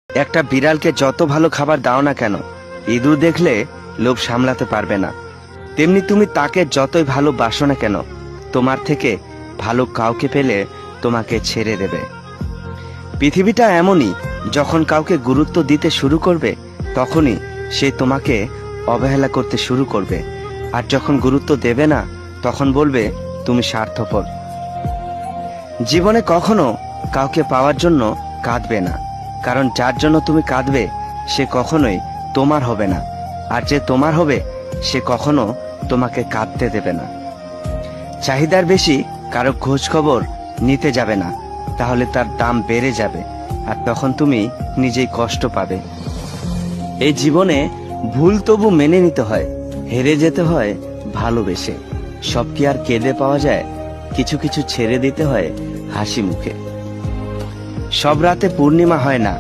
একটা বিড়ালকে যত ভালো খাবার দাও না কেন, ইঁদুর দেখলে লোভ সামলাতে পারবে না। তেমনি তুমি তাকে যতই ভালোবাসো না কেন, তোমার থেকে ভালো কাউকে পেলে তোমাকে ছেড়ে দেবে। পৃথিবীটা এমনই, যখন কাউকে গুরুত্ব দিতে শুরু করবে তখনই সে তোমাকে অবহেলা করতে শুরু করবে, আর যখন গুরুত্ব দেবে না তখন বলবে তুমি স্বার্থপর। জীবনে কখনো কাউকে পাওয়ার জন্য কাঁদবে না, কারণ যার জন্য তুমি কাঁদবে সে কখনোই তোমার হবে না, আর যে তোমার হবে সে কখনো তোমাকে কাঁদতে দেবে না। চাহিদার বেশি কারো খোঁজ খবর নিতে যাবে না, তাহলে তার দাম বেড়ে যাবে, আর তখন তুমি নিজেই কষ্ট পাবে। এই জীবনে ভুল তবু মেনে নিতে হয়, হেরে যেতে হয় ভালোবেসে। সব কি আর কেঁদে পাওয়া যায়? কিছু কিছু ছেড়ে দিতে হয় হাসি মুখে। সব রাতে পূর্ণিমা হয় না,